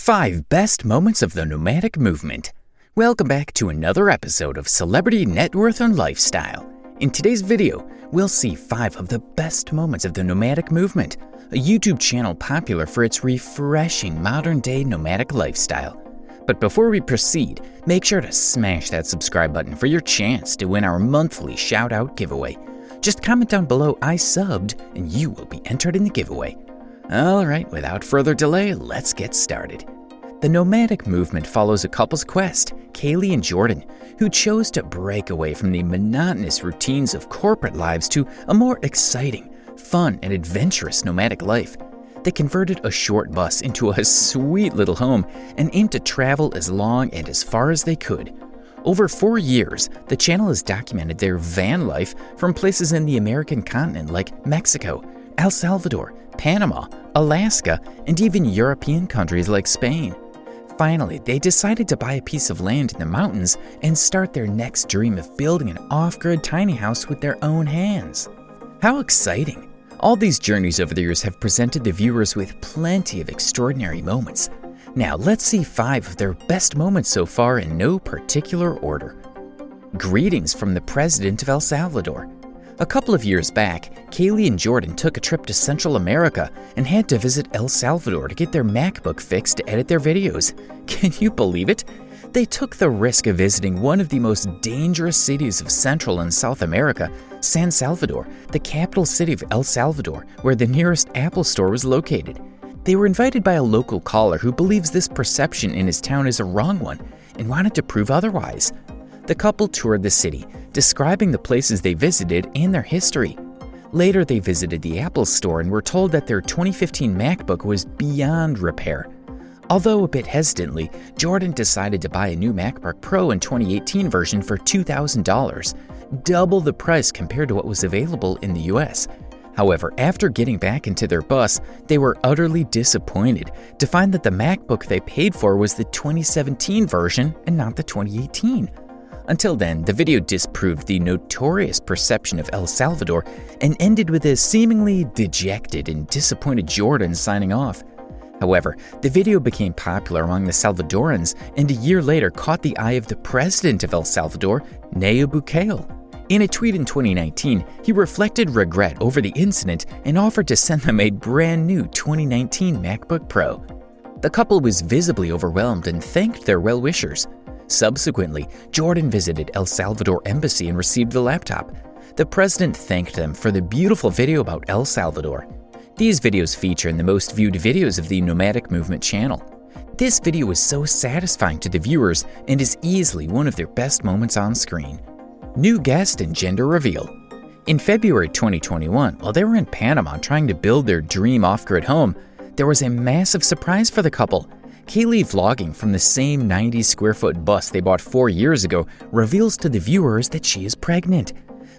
5 Best Moments of the Nomadic Movement. Welcome back to another episode of Celebrity Net Worth and Lifestyle. In today's video, we'll see 5 of the best moments of the nomadic movement, a YouTube channel popular for its refreshing modern-day nomadic lifestyle. But before we proceed, make sure to smash that subscribe button for your chance to win our monthly shout-out giveaway. Just comment down below "I subbed" and you will be entered in the giveaway. Alright, without further delay, let's get started. The nomadic movement follows a couple's quest, Kaylee and Jordan, who chose to break away from the monotonous routines of corporate lives to a more exciting, fun, and adventurous nomadic life. They converted a short bus into a sweet little home and aimed to travel as long and as far as they could. Over 4 years, the channel has documented their van life from places in the American continent like Mexico, El Salvador, Panama, Alaska, and even European countries like Spain. Finally, they decided to buy a piece of land in the mountains and start their next dream of building an off-grid tiny house with their own hands. How exciting! All these journeys over the years have presented the viewers with plenty of extraordinary moments. Now let's see 5 of their best moments so far in no particular order. Greetings from the President of El Salvador. A couple of years back, Kaylee and Jordan took a trip to Central America and had to visit El Salvador to get their MacBook fixed to edit their videos. Can you believe it? They took the risk of visiting one of the most dangerous cities of Central and South America, San Salvador, the capital city of El Salvador, where the nearest Apple store was located. They were invited by a local caller who believes this perception in his town is a wrong one and wanted to prove otherwise. The couple toured the city, describing the places they visited and their history. Later, they visited the Apple store and were told that their 2015 MacBook was beyond repair. Although a bit hesitantly, Jordan decided to buy a new MacBook Pro in 2018 version for $2,000, double the price compared to what was available in the US. However, after getting back into their bus, they were utterly disappointed to find that the MacBook they paid for was the 2017 version and not the 2018. Until then, the video disproved the notorious perception of El Salvador and ended with a seemingly dejected and disappointed Jordan signing off. However, the video became popular among the Salvadorans and a year later caught the eye of the president of El Salvador, Nayib Bukele. In a tweet in 2019, he reflected regret over the incident and offered to send them a brand new 2019 MacBook Pro. The couple was visibly overwhelmed and thanked their well-wishers. Subsequently, Jordan visited El Salvador Embassy and received the laptop. The president thanked them for the beautiful video about El Salvador. These videos feature in the most viewed videos of the Nomadic Movement channel. This video was so satisfying to the viewers and is easily one of their best moments on screen. New guest and gender reveal. In February 2021, while they were in Panama trying to build their dream off-grid home, there was a massive surprise for the couple. Kaylee, vlogging from the same 90-square-foot bus they bought 4 years ago, reveals to the viewers that she is pregnant.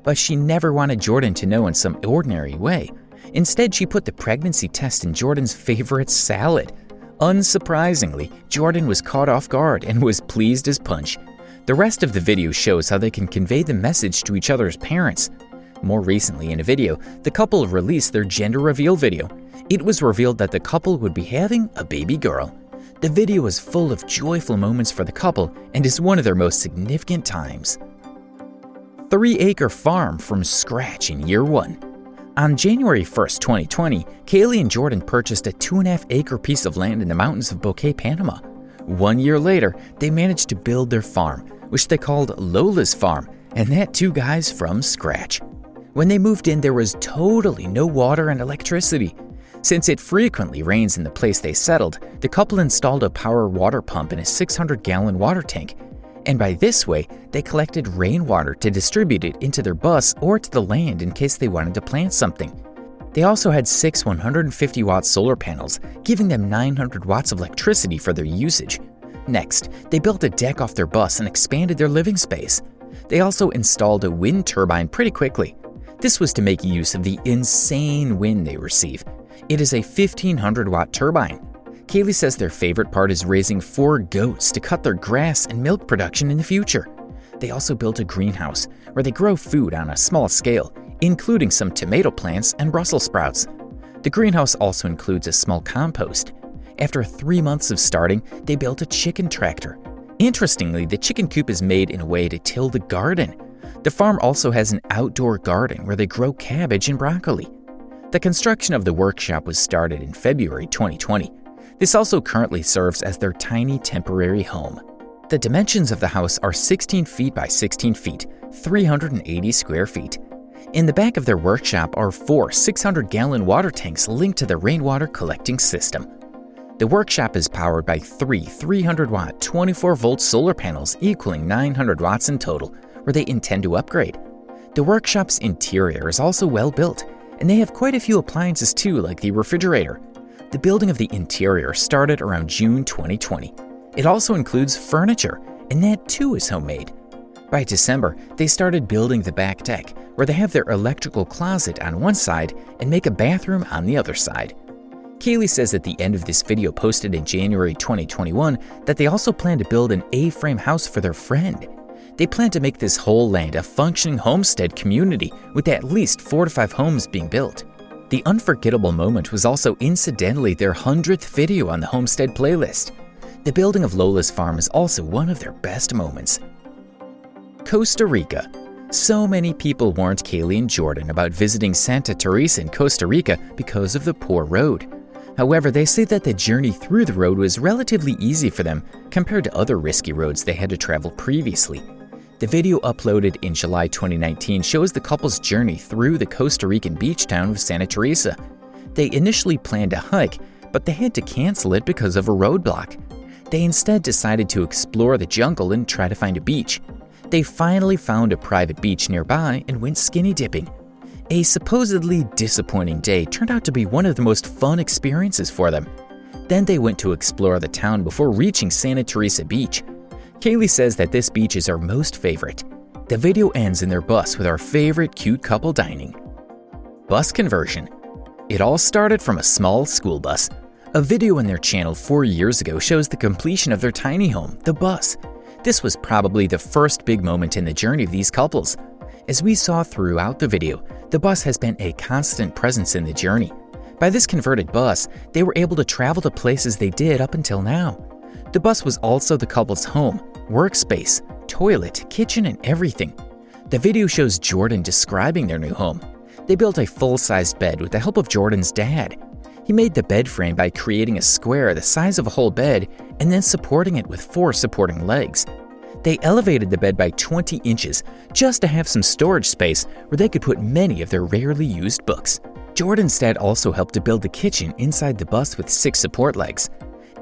But she never wanted Jordan to know in some ordinary way. Instead, she put the pregnancy test in Jordan's favorite salad. Unsurprisingly, Jordan was caught off guard and was pleased as punch. The rest of the video shows how they can convey the message to each other's parents. More recently, in a video, the couple released their gender reveal video. It was revealed that the couple would be having a baby girl. The video is full of joyful moments for the couple and is one of their most significant times. 3-acre farm from scratch in year 1. On January 1st, 2020, Kaylee and Jordan purchased a 2.5-acre piece of land in the mountains of Bokeh, Panama. 1 year later, they managed to build their farm, which they called Lola's Farm, and that too, guys, from scratch. When they moved in, there was totally no water and electricity. Since it frequently rains in the place they settled, the couple installed a power water pump in a 600-gallon water tank. And by this way, they collected rainwater to distribute it into their bus or to the land in case they wanted to plant something. They also had 6 150-watt solar panels, giving them 900 watts of electricity for their usage. Next, they built a deck off their bus and expanded their living space. They also installed a wind turbine pretty quickly. This was to make use of the insane wind they receive. It is a 1,500-watt turbine. Kaylee says their favorite part is raising 4 goats to cut their grass and milk production in the future. They also built a greenhouse where they grow food on a small scale, including some tomato plants and Brussels sprouts. The greenhouse also includes a small compost. After 3 months of starting, they built a chicken tractor. Interestingly, the chicken coop is made in a way to till the garden. The farm also has an outdoor garden where they grow cabbage and broccoli. The construction of the workshop was started in February 2020. This also currently serves as their tiny temporary home. The dimensions of the house are 16 feet by 16 feet, 380 square feet. In the back of their workshop are 4 600-gallon water tanks linked to the rainwater collecting system. The workshop is powered by 3 300-watt, 24-volt solar panels equaling 900 watts in total, where they intend to upgrade. The workshop's interior is also well built, and they have quite a few appliances too, like the refrigerator. The building of the interior started around June 2020. It also includes furniture, and that too is homemade. By December, they started building the back deck, where they have their electrical closet on one side and make a bathroom on the other side. Kaylee says at the end of this video posted in January 2021 that they also plan to build an A-frame house for their friend. They plan to make this whole land a functioning homestead community with at least 4 to 5 homes being built. The unforgettable moment was also incidentally their 100th video on the homestead playlist. The building of Lola's farm is also one of their best moments. Costa Rica. So many people warned Kaylee and Jordan about visiting Santa Teresa in Costa Rica because of the poor road. However, they say that the journey through the road was relatively easy for them compared to other risky roads they had to travel previously. The video uploaded in July 2019 shows the couple's journey through the Costa Rican beach town of Santa Teresa. They initially planned a hike, but they had to cancel it because of a roadblock. They instead decided to explore the jungle and try to find a beach. They finally found a private beach nearby and went skinny dipping. A supposedly disappointing day turned out to be one of the most fun experiences for them. Then they went to explore the town before reaching Santa Teresa Beach. Kaylee says that this beach is our most favorite. The video ends in their bus with our favorite cute couple dining. Bus conversion. It all started from a small school bus. A video on their channel 4 years ago shows the completion of their tiny home, the bus. This was probably the first big moment in the journey of these couples. As we saw throughout the video, the bus has been a constant presence in the journey. By this converted bus, they were able to travel to places they did up until now. The bus was also the couple's home, workspace, toilet, kitchen, and everything. The video shows Jordan describing their new home. They built a full-sized bed with the help of Jordan's dad. He made the bed frame by creating a square the size of a whole bed and then supporting it with 4 supporting legs. They elevated the bed by 20 inches just to have some storage space where they could put many of their rarely used books. Jordan's dad also helped to build the kitchen inside the bus with 6 support legs.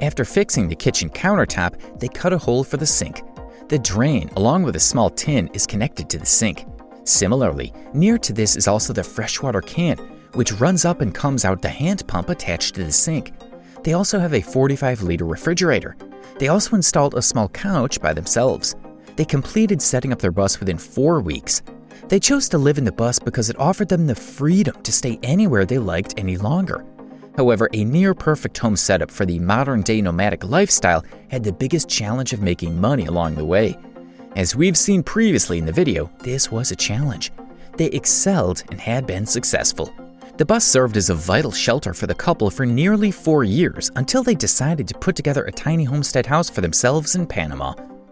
After fixing the kitchen countertop, they cut a hole for the sink. The drain, along with a small tin, is connected to the sink. Similarly, near to this is also the freshwater can, which runs up and comes out the hand pump attached to the sink. They also have a 45-liter refrigerator. They also installed a small couch by themselves. They completed setting up their bus within 4 weeks. They chose to live in the bus because it offered them the freedom to stay anywhere they liked any longer. However, a near-perfect home setup for the modern-day nomadic lifestyle had the biggest challenge of making money along the way. As we've seen previously in the video, this was a challenge. They excelled and had been successful. The bus served as a vital shelter for the couple for nearly 4 years until they decided to put together a tiny homestead house for themselves in Panama.